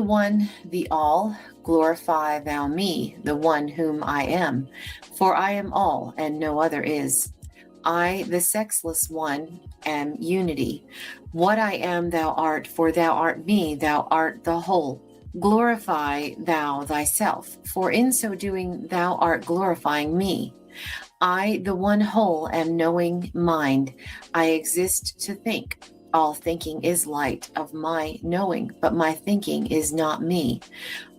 One, the all, glorify thou me, the one whom I am, for I am all and no other is. I, the sexless one, am unity. What I am thou art, for thou art me, thou art the whole. Glorify thou thyself, for in so doing thou art glorifying me. I, the one whole, am knowing mind. I exist to think. All thinking is light of my knowing, but my thinking is not me.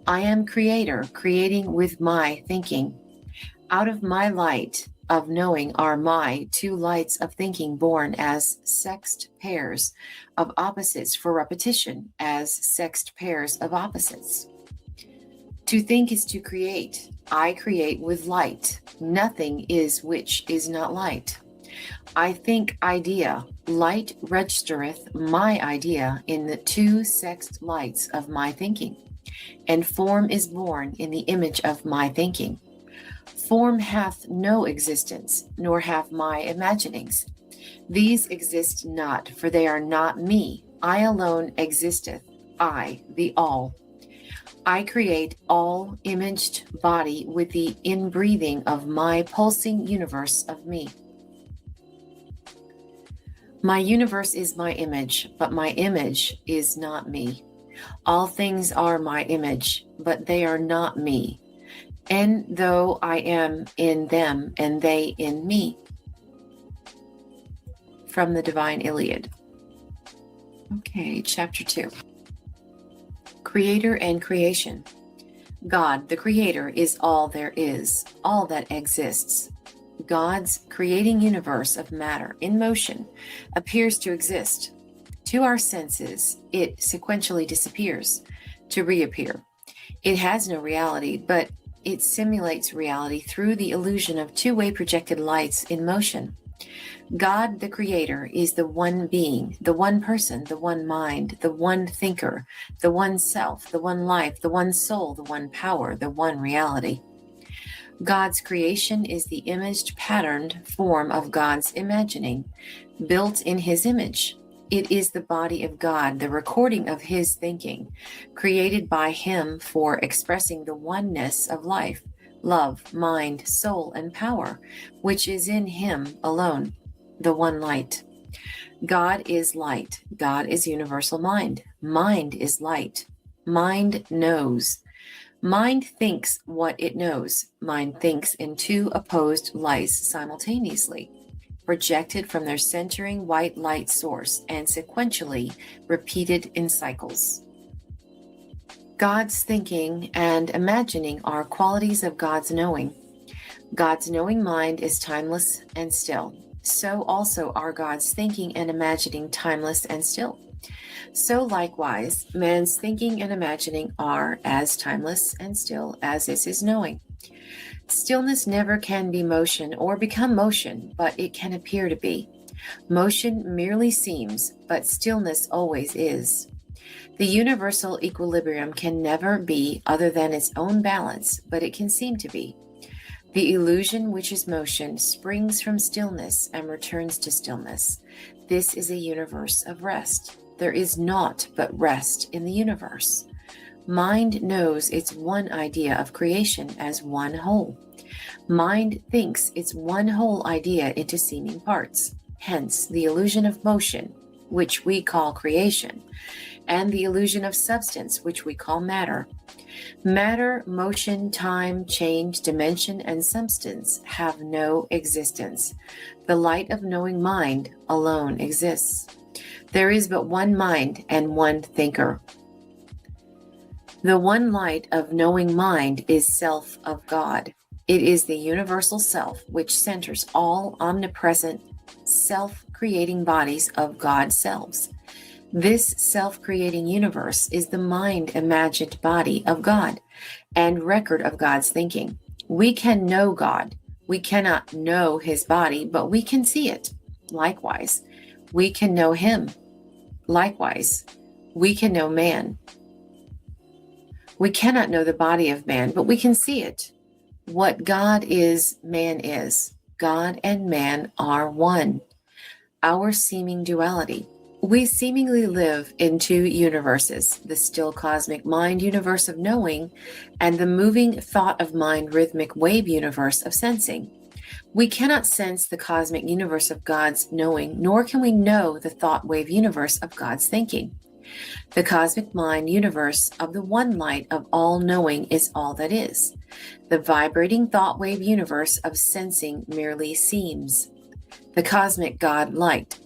I am creator, creating with my thinking. Out of my light of knowing are my two lights of thinking born as sexed pairs of opposites for repetition, as sexed pairs of opposites. To think is to create. I create with light. Nothing is which is not light. I think idea. Light registereth my idea in the two sexed lights of my thinking, and form is born in the image of my thinking. Form hath no existence, nor have my imaginings. These exist not, for they are not me. I alone existeth, I, the all. I create all imaged body with the inbreathing of my pulsing universe of me. My universe is my image, but my image is not me. All things are my image, but they are not me. And though I am in them and they in me. From the Divine Iliad. Okay, chapter 2. Creator and creation. God, the creator, is all there is, all that exists. God's creating universe of matter in motion appears to exist. To our senses, it sequentially disappears to reappear. It has no reality, but it simulates reality through the illusion of two-way projected lights in motion. God, the creator, is the one being, the one person, the one mind, the one thinker, the one self, the one life, the one soul, the one power, the one reality. God's creation is the imaged patterned form of God's imagining, built in his image. It is the body of God, the recording of his thinking, created by him for expressing the oneness of life, love, mind, soul, and power, which is in him alone, the one light. God is light. God is universal mind. Mind is light. Mind knows. Mind thinks what it knows. Mind thinks in two opposed lights simultaneously, projected from their centering white light source and sequentially repeated in cycles. God's thinking and imagining are qualities of God's knowing. God's knowing mind is timeless and still. So also are God's thinking and imagining timeless and still. So likewise, man's thinking and imagining are as timeless and still as is his knowing. Stillness never can be motion or become motion, but it can appear to be. Motion merely seems, but stillness always is. The universal equilibrium can never be other than its own balance, but it can seem to be. The illusion, which is motion, springs from stillness and returns to stillness. This is a universe of rest. There is naught but rest in the universe. Mind knows its one idea of creation as one whole. Mind thinks its one whole idea into seeming parts. Hence, the illusion of motion, which we call creation, and the illusion of substance, which we call matter. Matter, motion, time, change, dimension, and substance have no existence. The light of knowing mind alone exists. There is but one mind and one thinker. The one light of knowing mind is self of God. It is the universal self which centers all omnipresent self-creating bodies of God's selves. This self-creating universe is the mind-imagined body of God and record of God's thinking. We can know God. We cannot know his body, but we can see it. Likewise, we can know him. Likewise, we can know man. We cannot know the body of man, but we can see it. What God is, man is. God and man are one. Our seeming duality. We seemingly live in two universes, the still cosmic mind universe of knowing and the moving thought of mind rhythmic wave universe of sensing. We cannot sense the cosmic universe of God's knowing, nor can we know the thought wave universe of God's thinking. The cosmic mind universe of the one light of all knowing is all that is. The vibrating thought wave universe of sensing merely seems. The cosmic God light.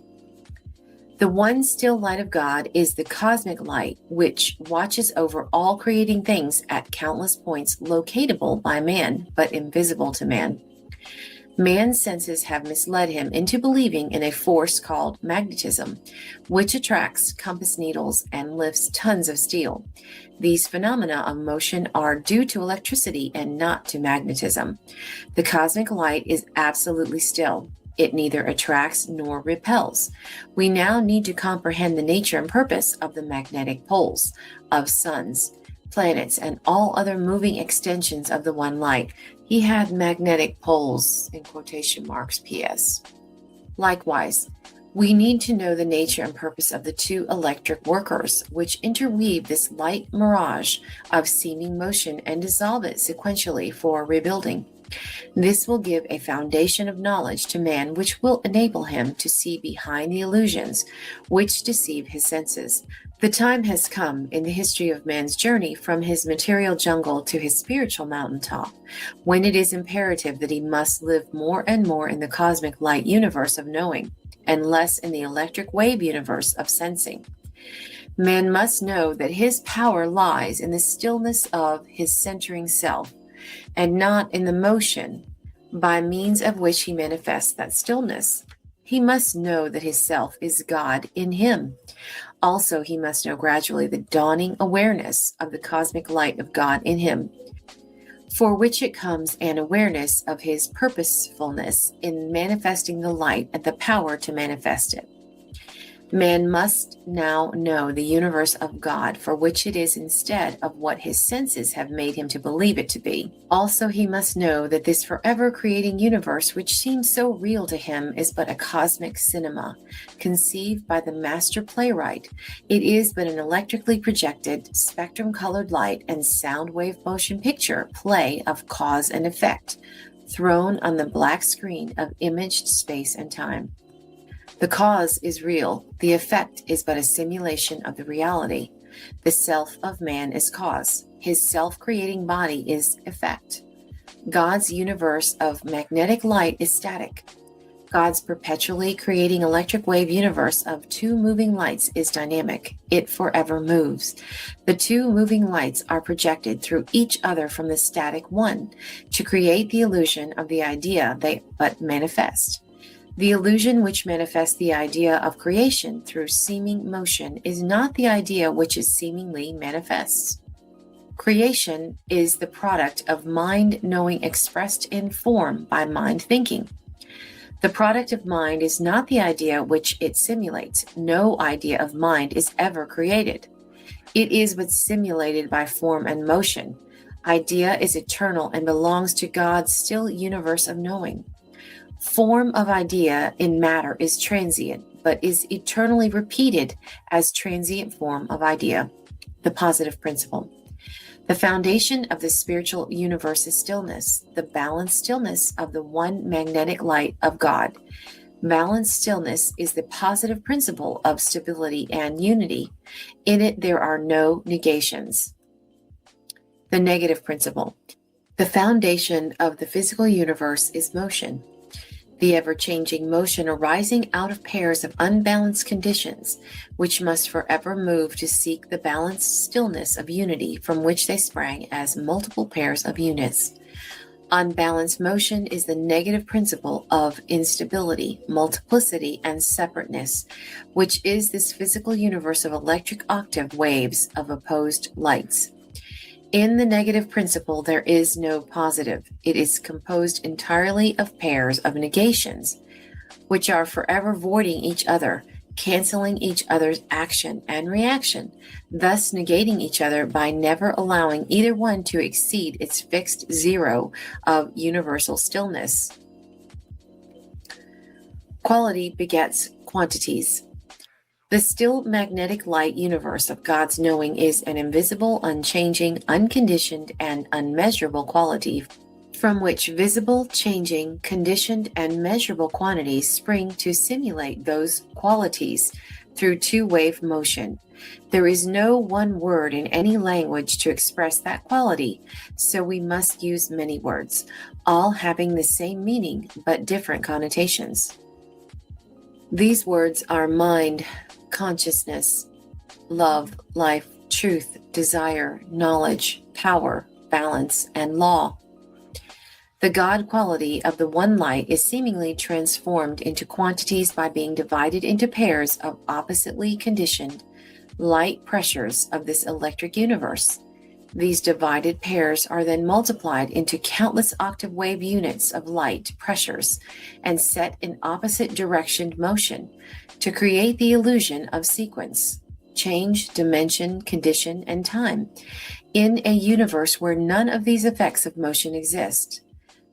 The one still light of God is the cosmic light, which watches over all creating things at countless points locatable by man, but invisible to man. Man's senses have misled him into believing in a force called magnetism, which attracts compass needles and lifts tons of steel. These phenomena of motion are due to electricity and not to magnetism. The cosmic light is absolutely still. It neither attracts nor repels. We now need to comprehend the nature and purpose of the magnetic poles of suns, planets, and all other moving extensions of the one light. He had magnetic poles, in quotation marks, PS. Likewise, we need to know the nature and purpose of the two electric workers, which interweave this light mirage of seeming motion and dissolve it sequentially for rebuilding. This will give a foundation of knowledge to man which will enable him to see behind the illusions which deceive his senses. The time has come in the history of man's journey from his material jungle to his spiritual mountaintop, when it is imperative that he must live more and more in the cosmic light universe of knowing, and less in the electric wave universe of sensing. Man must know that his power lies in the stillness of his centering self, and not in the motion by means of which he manifests that stillness. He must know that his self is God in him. Also, he must know gradually the dawning awareness of the cosmic light of God in him, for which it comes an awareness of his purposefulness in manifesting the light and the power to manifest it. Man must now know the universe of God for which it is instead of what his senses have made him to believe it to be. Also, he must know that this forever creating universe which seems so real to him is but a cosmic cinema, conceived by the master playwright. It is but an electrically projected, spectrum-colored light and sound wave motion picture play of cause and effect, thrown on the black screen of imaged space and time. The cause is real. The effect is but a simulation of the reality. The self of man is cause. His self-creating body is effect. God's universe of magnetic light is static. God's perpetually creating electric wave universe of two moving lights is dynamic. It forever moves. The two moving lights are projected through each other from the static one to create the illusion of the idea they but manifest. The illusion which manifests the idea of creation through seeming motion is not the idea which is seemingly manifests. Creation is the product of mind knowing expressed in form by mind thinking. The product of mind is not the idea which it simulates. No idea of mind is ever created. It is but simulated by form and motion. Idea is eternal and belongs to God's still universe of knowing. Form of idea in matter is transient, but is eternally repeated as transient form of idea, the positive principle. The foundation of the spiritual universe is stillness, the balanced stillness of the one magnetic light of God. Balanced stillness is the positive principle of stability and unity. In it, there are no negations. The negative principle. The foundation of the physical universe is motion. The ever-changing motion arising out of pairs of unbalanced conditions, which must forever move to seek the balanced stillness of unity from which they sprang as multiple pairs of units. Unbalanced motion is the negative principle of instability, multiplicity, and separateness, which is this physical universe of electric octave waves of opposed lights. In the negative principle, there is no positive. It is composed entirely of pairs of negations, which are forever voiding each other, canceling each other's action and reaction, thus negating each other by never allowing either one to exceed its fixed zero of universal stillness. Quality begets quantities. The still magnetic light universe of God's knowing is an invisible, unchanging, unconditioned, and unmeasurable quality from which visible, changing, conditioned, and measurable quantities spring to simulate those qualities through two-wave motion. There is no one word in any language to express that quality, so we must use many words, all having the same meaning but different connotations. These words are mind, consciousness, love, life, truth, desire, knowledge, power, balance, and law. The God quality of the one light is seemingly transformed into quantities by being divided into pairs of oppositely conditioned light pressures of this electric universe. These divided pairs are then multiplied into countless octave wave units of light pressures and set in opposite directioned motion to create the illusion of sequence, change, dimension, condition, and time in a universe where none of these effects of motion exist.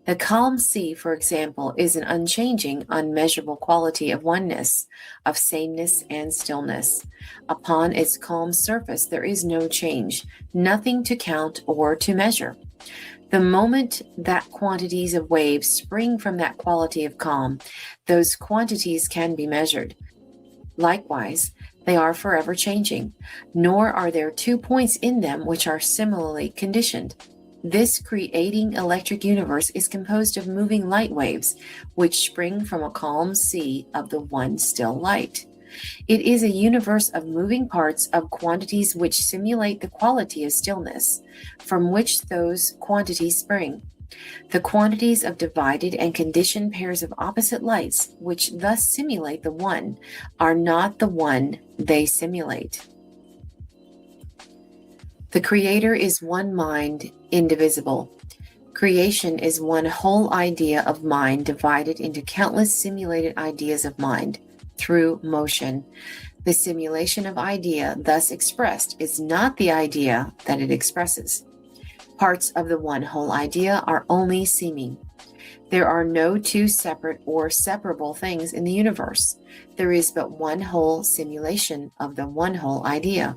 The calm sea, for example, is an unchanging, unmeasurable quality of oneness, of sameness and stillness. Upon its calm surface, there is no change, nothing to count or to measure. The moment that quantities of waves spring from that quality of calm, those quantities can be measured. Likewise, they are forever changing, nor are there 2 points in them which are similarly conditioned. This creating electric universe is composed of moving light waves, which spring from a calm sea of the one still light. It is a universe of moving parts of quantities which simulate the quality of stillness, from which those quantities spring. The quantities of divided and conditioned pairs of opposite lights, which thus simulate the one, are not the one they simulate. The Creator is one mind, indivisible. Creation is one whole idea of mind divided into countless simulated ideas of mind through motion. The simulation of idea thus expressed is not the idea that it expresses. Parts of the one whole idea are only seeming. There are no two separate or separable things in the universe. There is but one whole simulation of the one whole idea.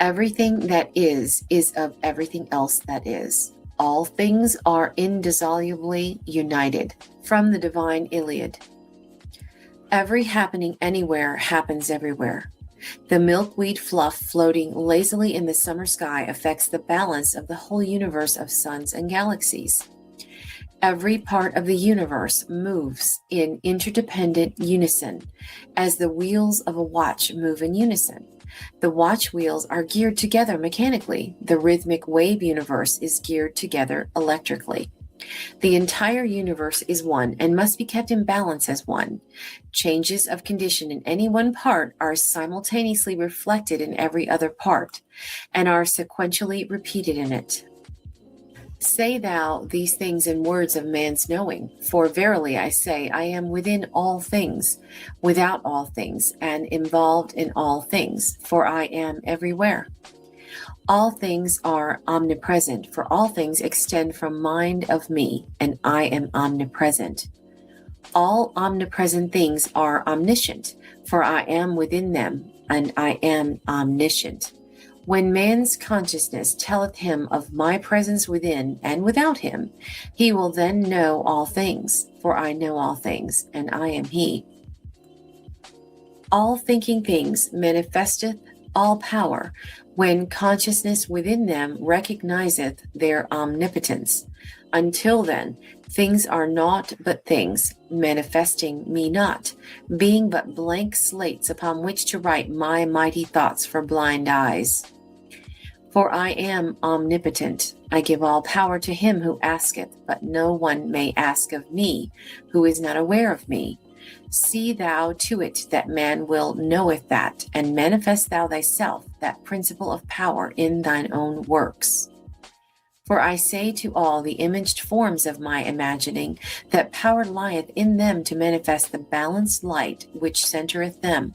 Everything that is of everything else that is. All things are indissolubly united. From the Divine Iliad. Every happening anywhere happens everywhere. The milkweed fluff floating lazily in the summer sky affects the balance of the whole universe of suns and galaxies. Every part of the universe moves in interdependent unison, as the wheels of a watch move in unison. The watch wheels are geared together mechanically. The rhythmic wave universe is geared together electrically. The entire universe is one and must be kept in balance as one. Changes of condition in any one part are simultaneously reflected in every other part and are sequentially repeated in it. Say thou these things in words of man's knowing, for verily I say, I am within all things, without all things, and involved in all things, for I am everywhere. All things are omnipresent, for all things extend from mind of me, and I am omnipresent. All omnipresent things are omniscient, for I am within them, and I am omniscient. When man's consciousness telleth him of my presence within and without him, he will then know all things, for I know all things, and I am he. All thinking things manifesteth all power, when consciousness within them recognizeth their omnipotence. Until then, things are naught but things, manifesting me not, being but blank slates upon which to write my mighty thoughts for blind eyes. For I am omnipotent. I give all power to him who asketh, but no one may ask of me, who is not aware of me. See thou to it that man will knoweth that, and manifest thou thyself that principle of power in thine own works. For I say to all the imaged forms of my imagining, that power lieth in them to manifest the balanced light which centereth them,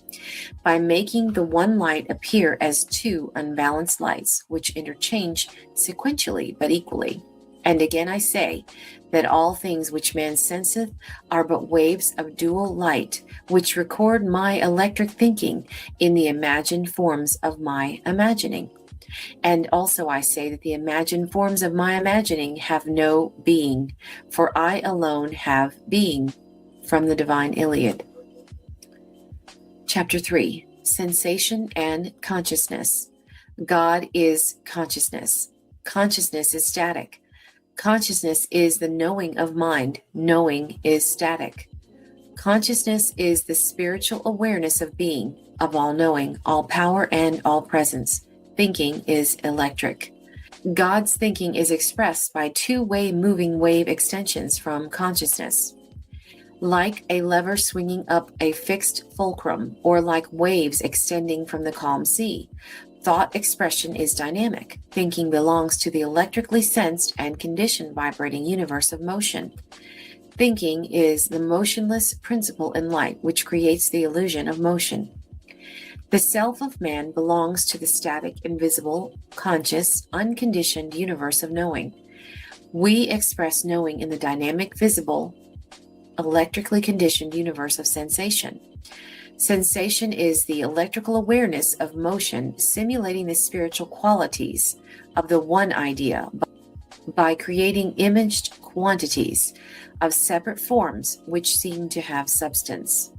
by making the one light appear as two unbalanced lights, which interchange sequentially but equally. And again I say that all things which man senseth are but waves of dual light, which record my electric thinking in the imagined forms of my imagining. And also I say that the imagined forms of my imagining have no being, for I alone have being. From the Divine Iliad. Chapter 3, Sensation and Consciousness. God is consciousness. Consciousness is static. Consciousness is the knowing of mind. Knowing is static. Consciousness is the spiritual awareness of being, of all knowing, all power, and all presence. Thinking is electric. God's thinking is expressed by two-way moving wave extensions from consciousness. Like a lever swinging up a fixed fulcrum, or like waves extending from the calm sea, thought expression is dynamic. Thinking belongs to the electrically sensed and conditioned vibrating universe of motion. Thinking is the motionless principle in light, which creates the illusion of motion. The self of man belongs to the static, invisible, conscious, unconditioned universe of knowing. We express knowing in the dynamic, visible, electrically conditioned universe of sensation. Sensation is the electrical awareness of motion simulating the spiritual qualities of the one idea by creating imaged quantities of separate forms which seem to have substance.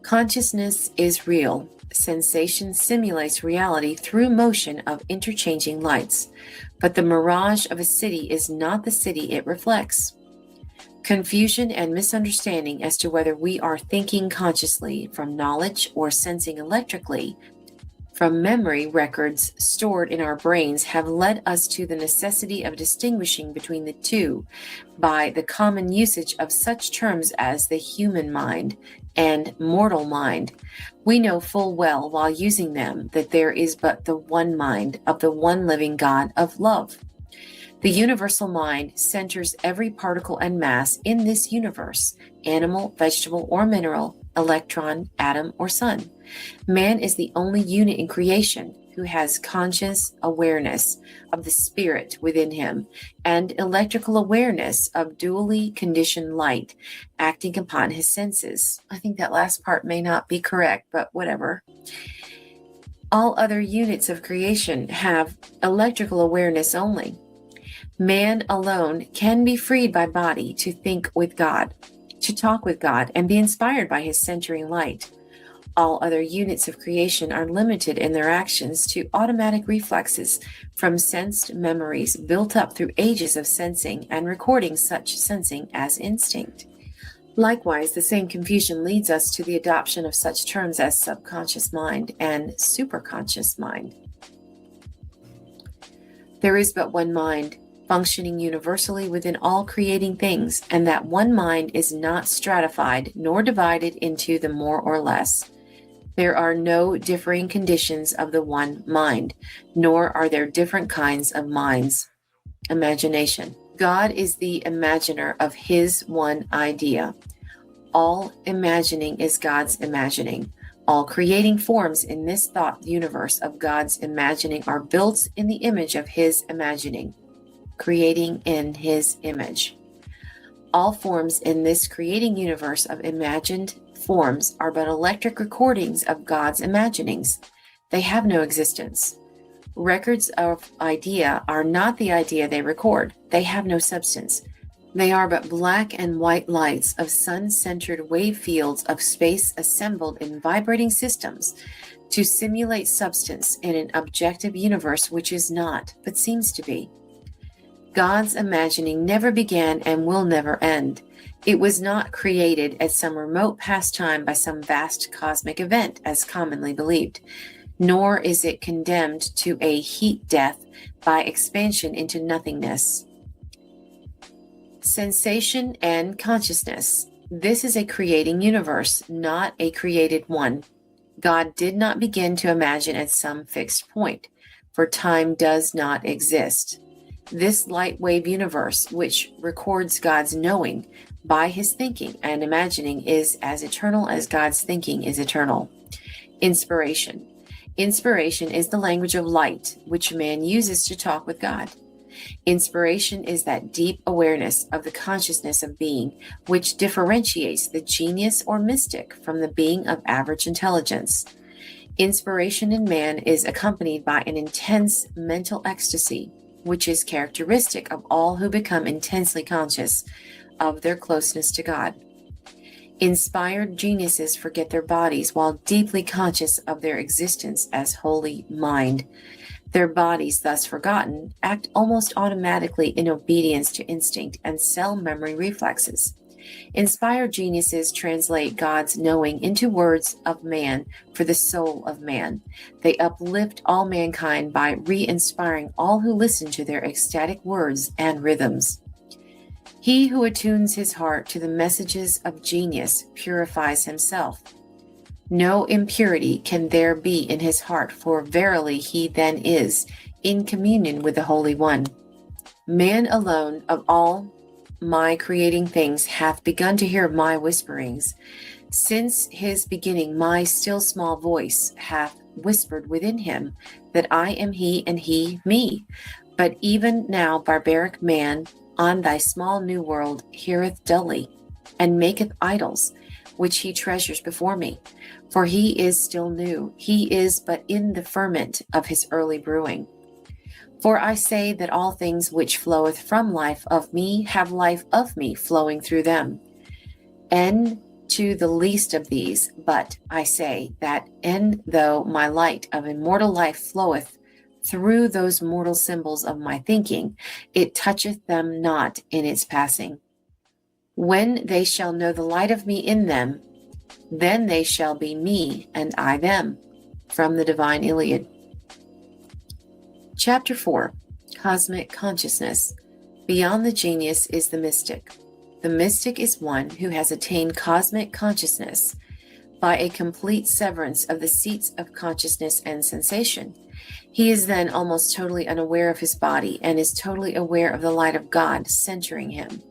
Consciousness is real. Sensation simulates reality through motion of interchanging lights, but the mirage of a city is not the city it reflects. Confusion and misunderstanding as to whether we are thinking consciously from knowledge or sensing electrically from memory records stored in our brains have led us to the necessity of distinguishing between the two by the common usage of such terms as the human mind and mortal mind. We know full well while using them that there is but the one mind of the one living God of love. The universal mind centers every particle and mass in this universe, animal, vegetable, or mineral, electron, atom, or sun. Man is the only unit in creation who has conscious awareness of the spirit within him and electrical awareness of dually conditioned light acting upon his senses. I think that last part may not be correct, but whatever. All other units of creation have electrical awareness only. Man alone can be freed by body to think with God, to talk with God, and be inspired by his centering light. All other units of creation are limited in their actions to automatic reflexes from sensed memories built up through ages of sensing and recording such sensing as instinct. Likewise, the same confusion leads us to the adoption of such terms as subconscious mind and superconscious mind. There is but one mind, functioning universally within all creating things, and that one mind is not stratified nor divided into the more or less. There are no differing conditions of the one mind, nor are there different kinds of minds. Imagination. God is the imaginer of his one idea. All imagining is God's imagining. All creating forms in this thought universe of God's imagining are built in the image of his imagining, creating in his image. All forms in this creating universe of imagined forms are but electric recordings of God's imaginings. They have no existence. Records of idea are not the idea they record. They have no substance. They are but black and white lights of sun-centered wave fields of space assembled in vibrating systems to simulate substance in an objective universe which is not, but seems to be. God's imagining never began and will never end. It was not created at some remote past time by some vast cosmic event, as commonly believed, nor is it condemned to a heat death by expansion into nothingness. Sensation and consciousness. This is a creating universe, not a created one. God did not begin to imagine at some fixed point, for time does not exist. This light wave universe, which records God's knowing by his thinking and imagining, is as eternal as God's thinking is eternal. Inspiration. Inspiration is the language of light, which man uses to talk with God. Inspiration is that deep awareness of the consciousness of being, which differentiates the genius or mystic from the being of average intelligence. Inspiration in man is accompanied by an intense mental ecstasy, which is characteristic of all who become intensely conscious of their closeness to God. Inspired geniuses forget their bodies while deeply conscious of their existence as holy mind. Their bodies, thus forgotten, act almost automatically in obedience to instinct and cell memory reflexes. Inspired geniuses translate God's knowing into words of man for the soul of man. They uplift all mankind by re-inspiring all who listen to their ecstatic words and rhythms. He who attunes his heart to the messages of genius purifies himself. No impurity can there be in his heart, for verily he then is in communion with the Holy One. Man alone of all my creating things hath begun to hear my whisperings. Since his beginning, my still small voice hath whispered within him that I am he and he me. But even now, barbaric man on thy small new world heareth dully, and maketh idols, which he treasures before me. For he is still new, he is but in the ferment of his early brewing. For I say that all things which floweth from life of me have life of me flowing through them. And to the least of these, but I say that and though my light of immortal life floweth through those mortal symbols of my thinking, it toucheth them not in its passing. When they shall know the light of me in them, then they shall be me and I them. From the Divine Iliad. Chapter 4. Cosmic Consciousness. Beyond the genius is the mystic. The mystic is one who has attained cosmic consciousness by a complete severance of the seats of consciousness and sensation. He is then almost totally unaware of his body and is totally aware of the light of God centering him.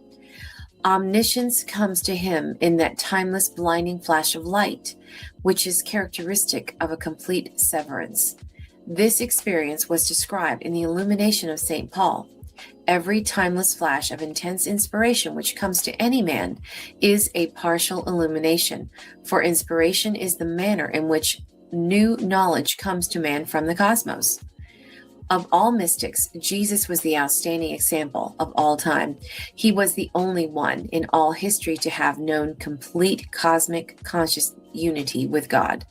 Omniscience comes to him in that timeless blinding flash of light, which is characteristic of a complete severance. This experience was described in the illumination of St. Paul. Every timeless flash of intense inspiration which comes to any man is a partial illumination, for inspiration is the manner in which new knowledge comes to man from the cosmos. Of all mystics, Jesus was the outstanding example of all time. He was the only one in all history to have known complete cosmic conscious unity with God.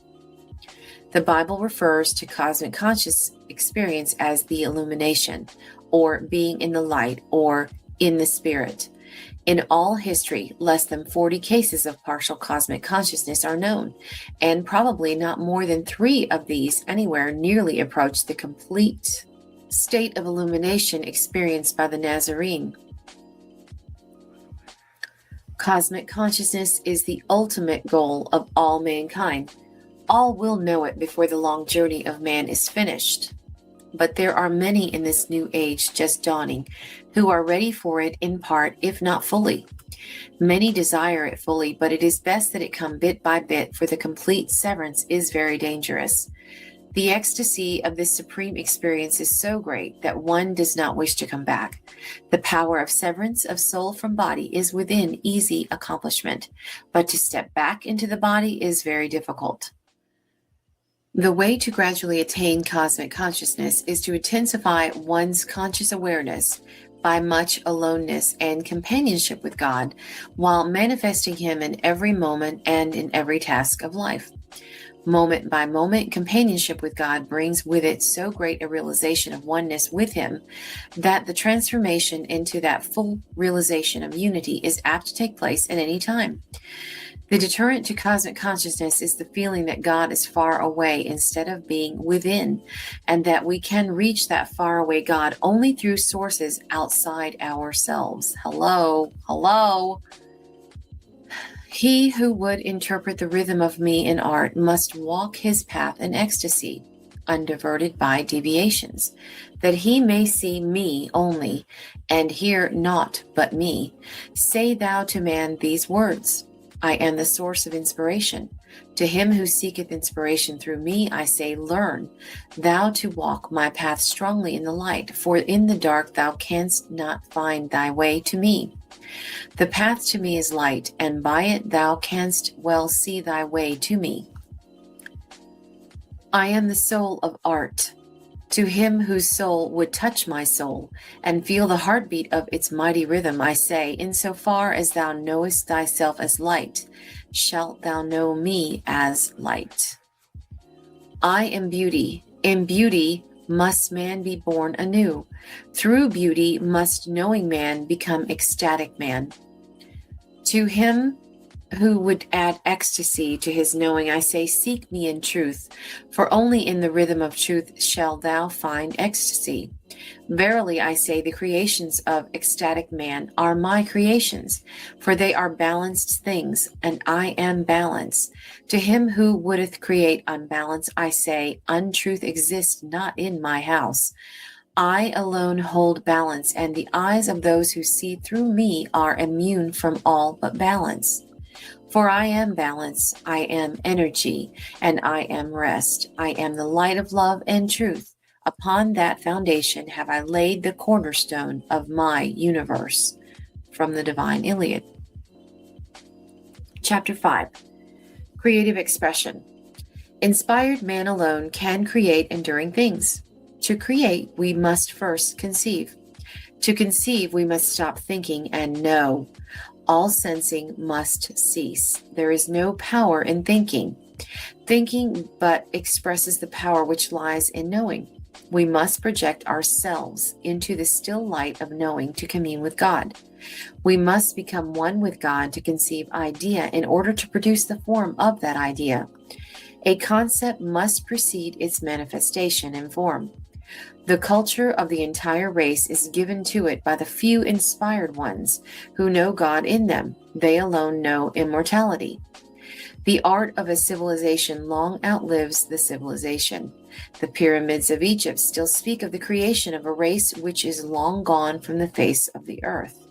The Bible refers to cosmic conscious experience as the illumination, or being in the light, or in the spirit. In all history, less than 40 cases of partial cosmic consciousness are known, and probably not more than 3 of these anywhere nearly approach the complete state of illumination experienced by the Nazarene. Cosmic consciousness is the ultimate goal of all mankind. All will know it before the long journey of man is finished. But there are many in this new age just dawning who are ready for it in part, if not fully. Many desire it fully, but it is best that it come bit by bit, for the complete severance is very dangerous. The ecstasy of this supreme experience is so great that one does not wish to come back. The power of severance of soul from body is within easy accomplishment, but to step back into the body is very difficult. The way to gradually attain cosmic consciousness is to intensify one's conscious awareness by much aloneness and companionship with God, while manifesting Him in every moment and in every task of life. Moment by moment companionship with God brings with it so great a realization of oneness with Him that the transformation into that full realization of unity is apt to take place at any time. The deterrent to cosmic consciousness is the feeling that God is far away instead of being within, and that we can reach that faraway God only through sources outside ourselves. Hello. He who would interpret the rhythm of me in art must walk his path in ecstasy, undiverted by deviations, that he may see me only, and hear naught but me. Say thou to man these words: I am the source of inspiration. To him who seeketh inspiration through me, I say, learn thou to walk my path strongly in the light, for in the dark thou canst not find thy way to me. The path to me is light, and by it thou canst well see thy way to me. I am the soul of art. To him whose soul would touch my soul and feel the heartbeat of its mighty rhythm, I say, insofar as thou knowest thyself as light, shalt thou know me as light. I am beauty. In beauty must man be born anew. Through beauty must knowing man become ecstatic man. To him who would add ecstasy to his knowing, I say, seek me in truth, for only in the rhythm of truth shall thou find ecstasy. Verily, I say, the creations of ecstatic man are my creations, for they are balanced things, and I am balance. To him who wouldeth create unbalance, I say, untruth exists not in my house. I alone hold balance, and the eyes of those who see through me are immune from all but balance. For I am balance, I am energy, and I am rest. I am the light of love and truth. Upon that foundation have I laid the cornerstone of my universe. From the Divine Iliad. Chapter 5. Creative Expression. Inspired man alone can create enduring things. To create, we must first conceive. To conceive, we must stop thinking and know. All sensing must cease. There is no power in thinking. Thinking but expresses the power which lies in knowing. We must project ourselves into the still light of knowing to commune with God. We must become one with God to conceive idea in order to produce the form of that idea. A concept must precede its manifestation in form. The culture of the entire race is given to it by the few inspired ones who know God in them. They alone know immortality. The art of a civilization long outlives the civilization. The pyramids of Egypt still speak of the creation of a race which is long gone from the face of the earth.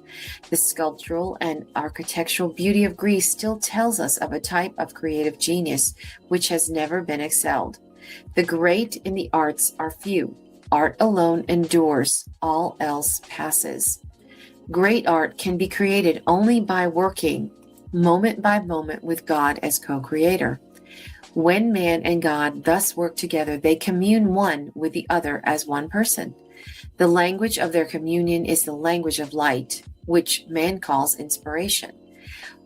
The sculptural and architectural beauty of Greece still tells us of a type of creative genius which has never been excelled. The great in the arts are few. Art alone endures, all else passes. Great art can be created only by working moment by moment with God as co-creator. When man and God thus work together, they commune one with the other as one person. The language of their communion is the language of light, which man calls inspiration.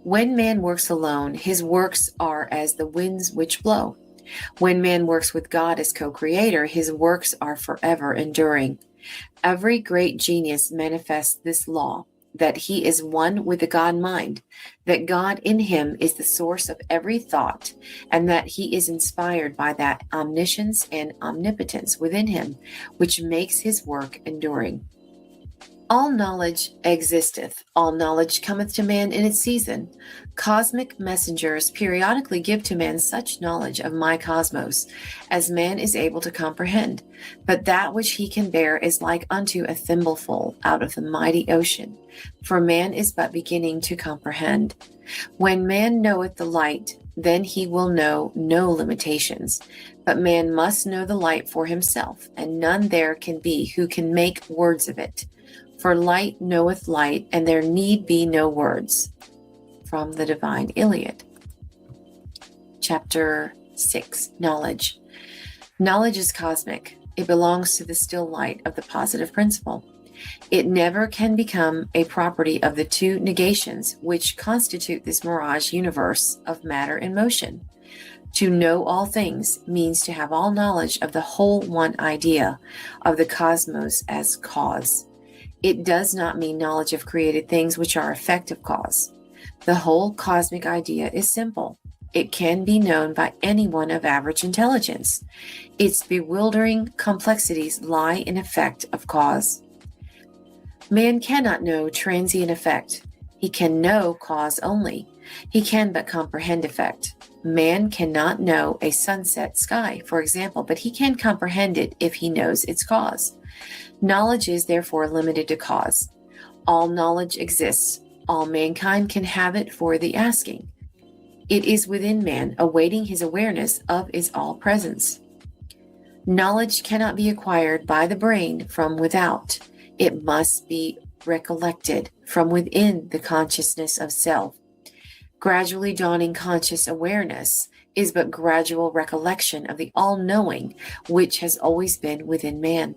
When man works alone, his works are as the winds which blow. When man works with God as co-creator, his works are forever enduring. Every great genius manifests this law, that he is one with the God mind, that God in him is the source of every thought, and that he is inspired by that omniscience and omnipotence within him, which makes his work enduring. All knowledge existeth, all knowledge cometh to man in its season. Cosmic messengers periodically give to man such knowledge of my cosmos as man is able to comprehend, but that which he can bear is like unto a thimbleful out of the mighty ocean, for man is but beginning to comprehend. When man knoweth the light, then he will know no limitations, but man must know the light for himself, and none there can be who can make words of it. For light knoweth light, and there need be no words. From the Divine Iliad. Chapter 6. Knowledge. Knowledge is cosmic. It belongs to the still light of the positive principle. It never can become a property of the two negations which constitute this mirage universe of matter and motion. To know all things means to have all knowledge of the whole one idea of the cosmos as cause. It does not mean knowledge of created things which are effect of cause. The whole cosmic idea is simple. It can be known by anyone of average intelligence. Its bewildering complexities lie in effect of cause. Man cannot know transient effect. He can know cause only. He can but comprehend effect. Man cannot know a sunset sky, for example, but he can comprehend it if he knows its cause. Knowledge is therefore limited to cause. All knowledge exists. All mankind can have it for the asking. It is within man, awaiting his awareness of its all presence. Knowledge cannot be acquired by the brain from without. It must be recollected from within the consciousness of self. Gradually dawning conscious awareness is but gradual recollection of the all-knowing which has always been within man.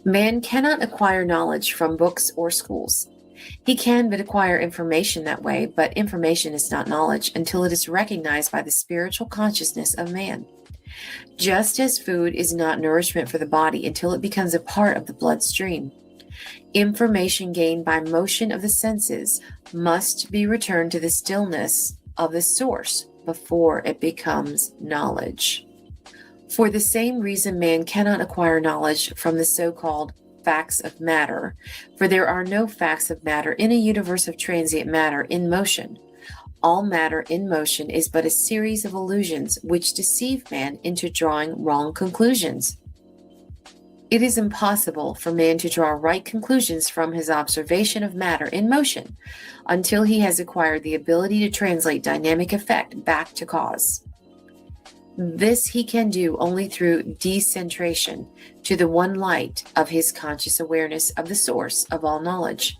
Man cannot acquire knowledge from books or schools. He can but acquire information that way, but information is not knowledge until it is recognized by the spiritual consciousness of man. Just as food is not nourishment for the body until it becomes a part of the bloodstream, information gained by motion of the senses must be returned to the stillness of the source before it becomes knowledge. For the same reason, man cannot acquire knowledge from the so-called facts of matter, for there are no facts of matter in a universe of transient matter in motion. All matter in motion is but a series of illusions which deceive man into drawing wrong conclusions. It is impossible for man to draw right conclusions from his observation of matter in motion until he has acquired the ability to translate dynamic effect back to cause. This he can do only through decentration to the one light of his conscious awareness of the source of all knowledge.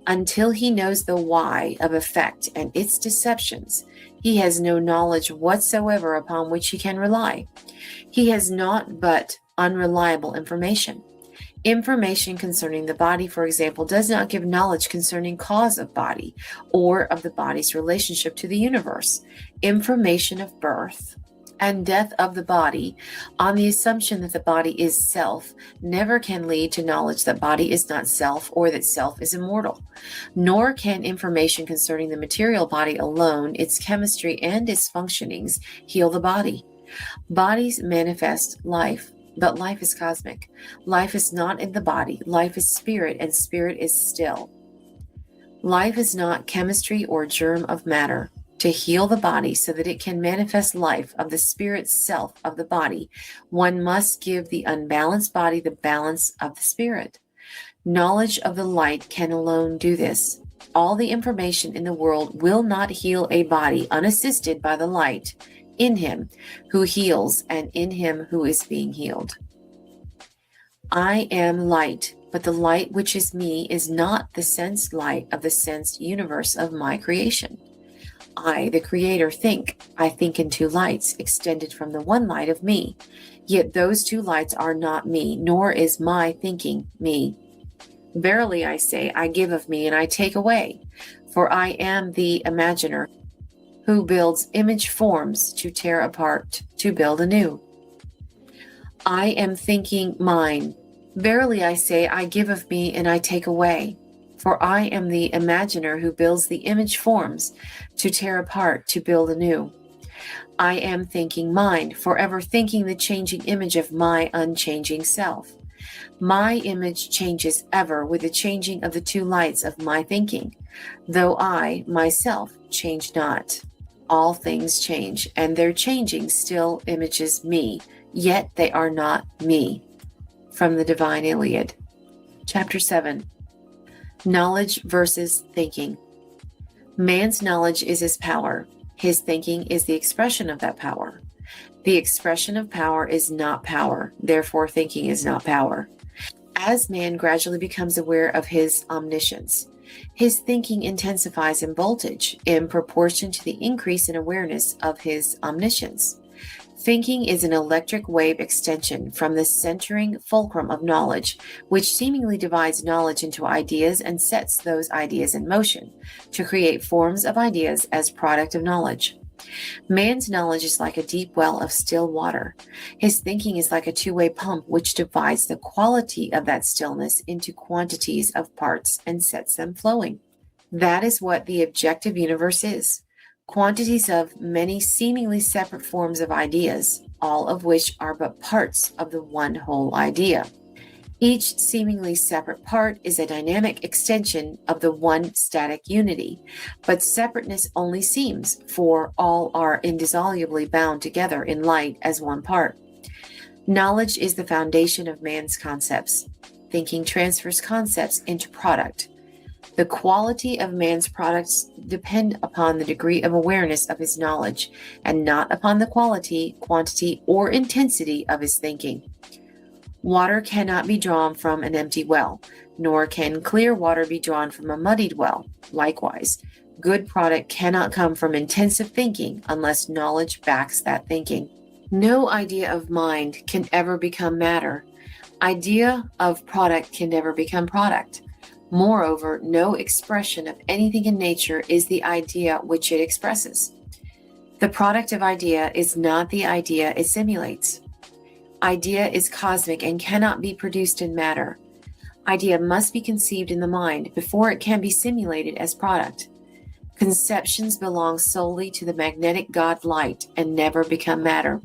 Until he knows the why of effect and its deceptions, he has no knowledge whatsoever upon which he can rely. He has naught but unreliable information. Information concerning the body, for example, does not give knowledge concerning cause of body or of the body's relationship to the universe. Information of birth and death of the body, on the assumption that the body is self, never can lead to knowledge that body is not self or that self is immortal. Nor can information concerning the material body alone, its chemistry and its functionings, heal the body. Bodies manifest life, but life is cosmic. Life is not in the body. Life is spirit, and spirit is still. Life is not chemistry or germ of matter. To heal the body so that it can manifest life of the spirit self of the body, one must give the unbalanced body the balance of the spirit. Knowledge of the light can alone do this. All the information in the world will not heal a body unassisted by the light in him who heals and in him who is being healed. I am light, but the light which is me is not the sensed light of the sensed universe of my creation. I, the Creator, think. I think in two lights, extended from the one light of me. Yet those two lights are not me, nor is my thinking me. Verily I say, I give of me and I take away, for I am the imaginer who builds image forms to tear apart, to build anew. I am thinking mine. Verily I say, I give of me and I take away. For I am the imaginer who builds the image forms to tear apart, to build anew. I am thinking mine, forever thinking the changing image of my unchanging self. My image changes ever with the changing of the two lights of my thinking, though I, myself, change not. All things change, and their changing still images me, yet they are not me. From the Divine Iliad. Chapter 7. Knowledge versus thinking. Man's knowledge is his power. His thinking is the expression of that power. The expression of power is not power, therefore thinking is not power. As man gradually becomes aware of his omniscience, his thinking intensifies in voltage in proportion to the increase in awareness of his omniscience. Thinking is an electric wave extension from the centering fulcrum of knowledge, which seemingly divides knowledge into ideas and sets those ideas in motion to create forms of ideas as product of knowledge. Man's knowledge is like a deep well of still water. His thinking is like a two-way pump which divides the quality of that stillness into quantities of parts and sets them flowing. That is what the objective universe is. Quantities of many seemingly separate forms of ideas, all of which are but parts of the one whole idea. Each seemingly separate part is a dynamic extension of the one static unity, but separateness only seems, for all are indissolubly bound together in light as one part. Knowledge is the foundation of man's concepts. Thinking transfers concepts into product. The quality of man's products depend upon the degree of awareness of his knowledge, and not upon the quality, quantity, or intensity of his thinking. Water cannot be drawn from an empty well, nor can clear water be drawn from a muddied well. Likewise, good product cannot come from intensive thinking unless knowledge backs that thinking. No idea of mind can ever become matter. Idea of product can never become product. Moreover, no expression of anything in nature is the idea which it expresses. The product of idea is not the idea it simulates. Idea is cosmic and cannot be produced in matter. Idea must be conceived in the mind before it can be simulated as product. Conceptions belong solely to the magnetic God light and never become matter.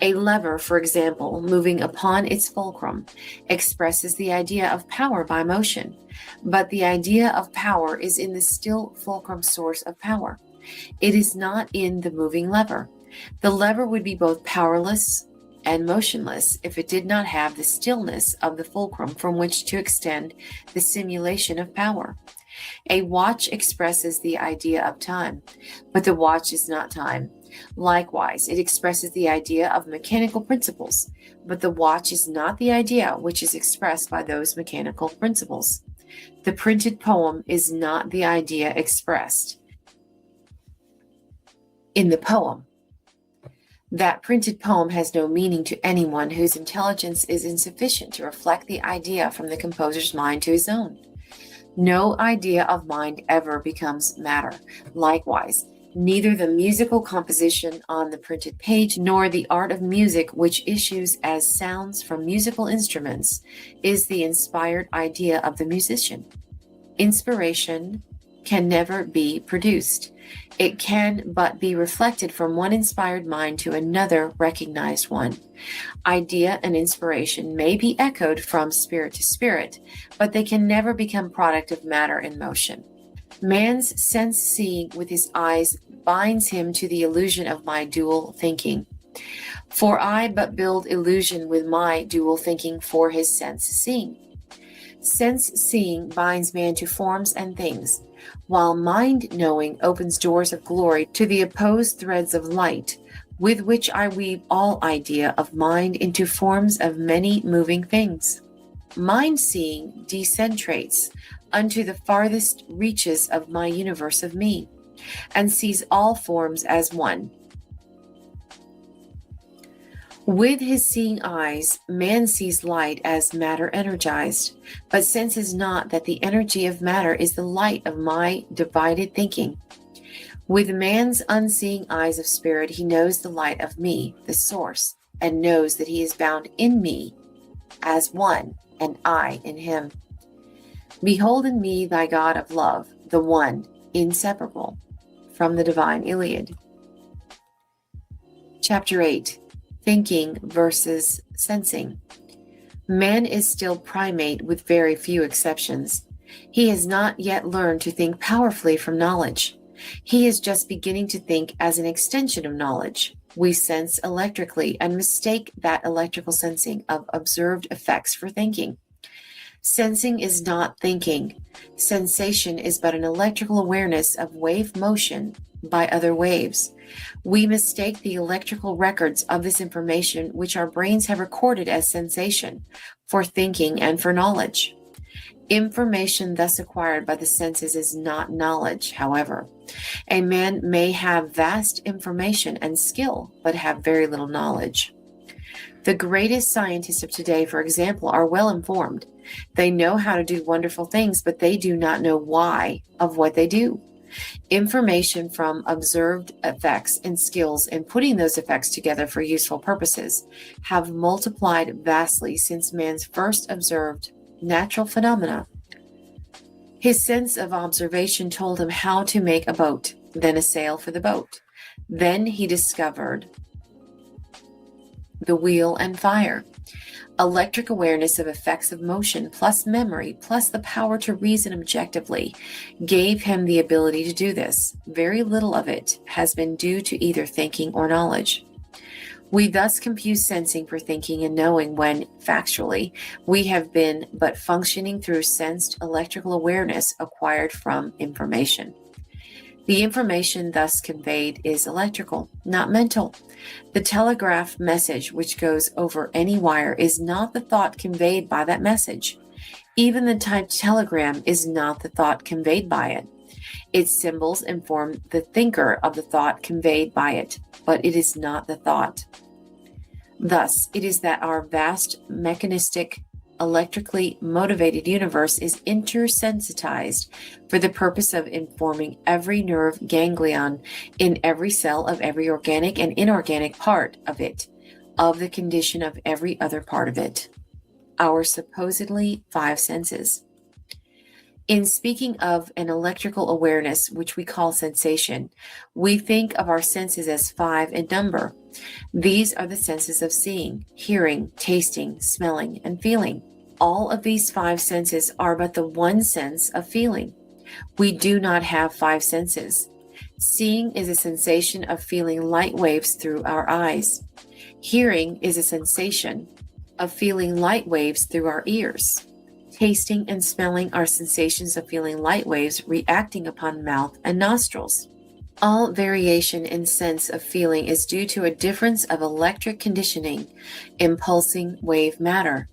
A lever, for example, moving upon its fulcrum, expresses the idea of power by motion, but the idea of power is in the still fulcrum source of power. It is not in the moving lever. The lever would be both powerless and motionless if it did not have the stillness of the fulcrum from which to extend the simulation of power. A watch expresses the idea of time, but the watch is not time. Likewise, it expresses the idea of mechanical principles, but the watch is not the idea which is expressed by those mechanical principles. The printed poem is not the idea expressed in the poem. That printed poem has no meaning to anyone whose intelligence is insufficient to reflect the idea from the composer's mind to his own. No idea of mind ever becomes matter. Likewise, neither the musical composition on the printed page nor the art of music which issues as sounds from musical instruments is the inspired idea of the musician. Inspiration can never be produced. It can but be reflected from one inspired mind to another recognized one. Idea and inspiration may be echoed from spirit to spirit, but they can never become product of matter in motion. Man's sense seeing with his eyes binds him to the illusion of my dual thinking. For I but build illusion with my dual thinking for his sense seeing. Sense seeing binds man to forms and things, while mind knowing opens doors of glory to the opposed threads of light, with which I weave all idea of mind into forms of many moving things. Mind seeing decentrates unto the farthest reaches of my universe of me, and sees all forms as one. With his seeing eyes, man sees light as matter energized, but senses not that the energy of matter is the light of my divided thinking. With man's unseeing eyes of spirit, he knows the light of me, the source, and knows that he is bound in me as one, and I in him. Behold in me thy God of love, the one, inseparable. From the Divine Iliad. Chapter 8. Thinking versus sensing. Man is still primate with very few exceptions. He has not yet learned to think powerfully from knowledge. He is just beginning to think as an extension of knowledge. We sense electrically and mistake that electrical sensing of observed effects for thinking. Sensing is not thinking. Sensation is but an electrical awareness of wave motion by other waves. We mistake the electrical records of this information which our brains have recorded as sensation for thinking and for knowledge. Information thus acquired by the senses is not knowledge, however. A man may have vast information and skill, but have very little knowledge. The greatest scientists of today, for example, are well informed. They know how to do wonderful things, but they do not know why of what they do. Information from observed effects and skills in putting those effects together for useful purposes have multiplied vastly since man's first observed natural phenomena. His sense of observation told him how to make a boat, then a sail for the boat. Then he discovered the wheel and fire. Electric awareness of effects of motion plus memory plus the power to reason objectively gave him the ability to do this. Very little of it has been due to either thinking or knowledge. We thus confuse sensing for thinking and knowing when, factually, we have been but functioning through sensed electrical awareness acquired from information. The information thus conveyed is electrical, not mental. The telegraph message which goes over any wire is not the thought conveyed by that message. Even the typed telegram is not the thought conveyed by it. Its symbols inform the thinker of the thought conveyed by it, but it is not the thought. Thus, it is that our vast mechanistic, electrically motivated universe is intersensitized for the purpose of informing every nerve ganglion in every cell of every organic and inorganic part of it, of the condition of every other part of it. Our supposedly five senses. In speaking of an electrical awareness, which we call sensation, we think of our senses as five in number. These are the senses of seeing, hearing, tasting, smelling, and feeling. All of these five senses are but the one sense of feeling. We do not have five senses. Seeing is a sensation of feeling light waves through our eyes. Hearing is a sensation of feeling light waves through our ears. Tasting and smelling are sensations of feeling light waves reacting upon mouth and nostrils. All variation in sense of feeling is due to a difference of electric conditioning in pulsing wave matter.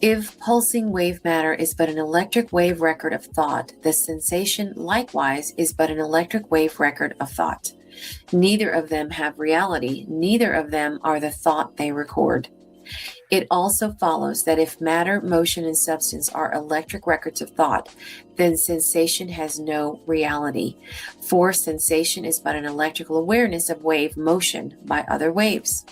If pulsing wave matter is but an electric wave record of thought, the sensation likewise is but an electric wave record of thought. Neither of them have reality, neither of them are the thought they record. It also follows that if matter, motion, and substance are electric records of thought, then sensation has no reality, for sensation is but an electrical awareness of wave motion by other waves.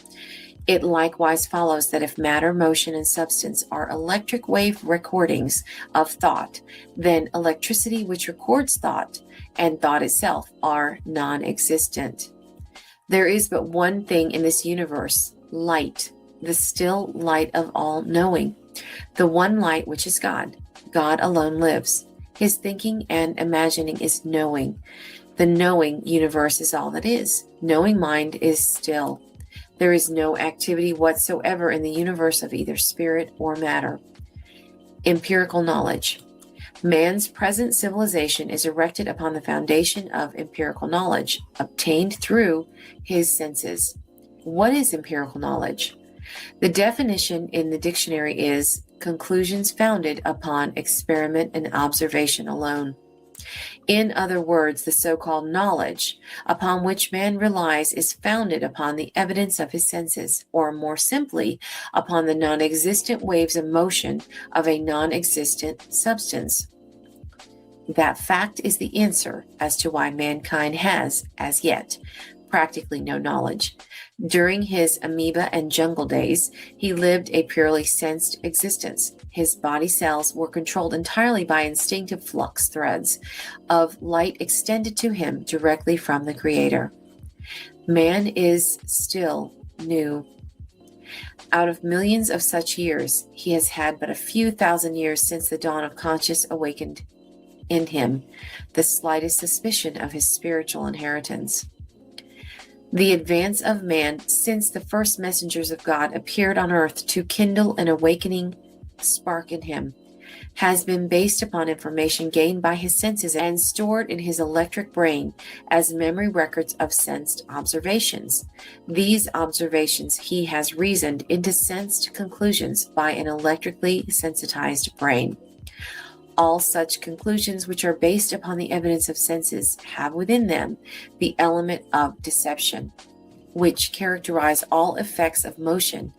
It likewise follows that if matter, motion, and substance are electric wave recordings of thought, then electricity which records thought and thought itself are non-existent. There is but one thing in this universe, light, the still light of all knowing, the one light which is God. God alone lives. His thinking and imagining is knowing. The knowing universe is all that is. Knowing mind is still. There is no activity whatsoever in the universe of either spirit or matter. Empirical knowledge. Man's present civilization is erected upon the foundation of empirical knowledge, obtained through his senses. What is empirical knowledge? The definition in the dictionary is conclusions founded upon experiment and observation alone. In other words, the so-called knowledge upon which man relies is founded upon the evidence of his senses, or more simply, upon the non-existent waves of motion of a non-existent substance. That fact is the answer as to why mankind has, as yet, practically no knowledge. During his amoeba and jungle days, he lived a purely sensed existence. His body cells were controlled entirely by instinctive flux threads of light extended to him directly from the Creator. Man is still new. Out of millions of such years, he has had but a few thousand years since the dawn of conscious awakened in him the slightest suspicion of his spiritual inheritance. The advance of man since the first messengers of God appeared on earth to kindle an awakening spark in him has been based upon information gained by his senses and stored in his electric brain as memory records of sensed observations. These observations he has reasoned into sensed conclusions by an electrically sensitized brain. All such conclusions which are based upon the evidence of senses have within them the element of deception, which characterize all effects of motion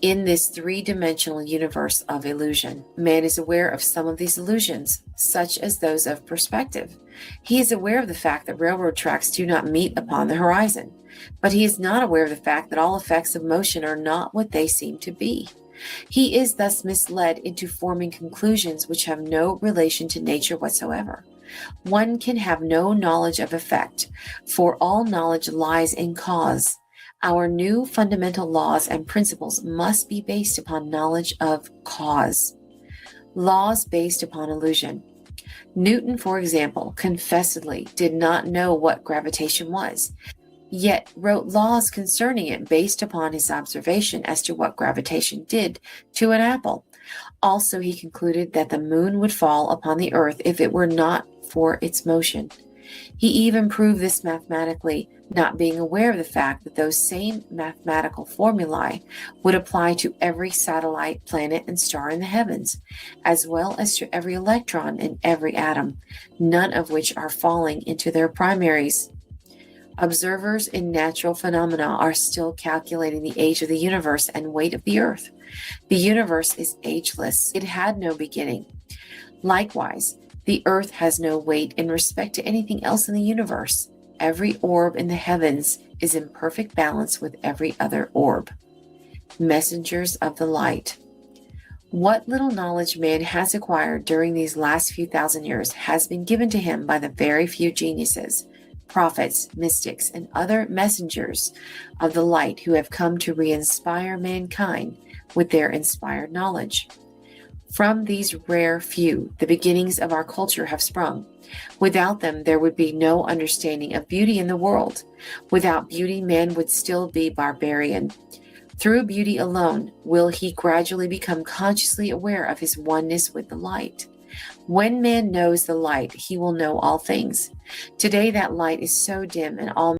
in this three-dimensional universe of illusion. Man is aware of some of these illusions, such as those of perspective. He is aware of the fact that railroad tracks do not meet upon the horizon, but he is not aware of the fact that all effects of motion are not what they seem to be. He is thus misled into forming conclusions which have no relation to nature whatsoever. One can have no knowledge of effect, for all knowledge lies in cause. Our new fundamental laws and principles must be based upon knowledge of cause. Laws based upon illusion. Newton, for example, confessedly did not know what gravitation was. yet wrote laws concerning it based upon his observation as to what gravitation did to an apple. Also, he concluded that the moon would fall upon the earth if it were not for its motion. He even proved this mathematically, not being aware of the fact that those same mathematical formulae would apply to every satellite, planet, and star in the heavens, as well as to every electron in every atom, none of which are falling into their primaries. Observers in natural phenomena are still calculating the age of the universe and weight of the earth. The universe is ageless. It had no beginning. Likewise, the earth has no weight in respect to anything else in the universe. Every orb in the heavens is in perfect balance with every other orb. Messengers of the light. What little knowledge man has acquired during these last few thousand years has been given to him by the very few geniuses, prophets, mystics, and other messengers of the light who have come to re-inspire mankind with their inspired knowledge. From these rare few, the beginnings of our culture have sprung. Without them, there would be no understanding of beauty in the world. Without beauty, man would still be barbarian. Through beauty alone will he gradually become consciously aware of his oneness with the light. When man knows the light, he will know all things. Today, that light is so dim and all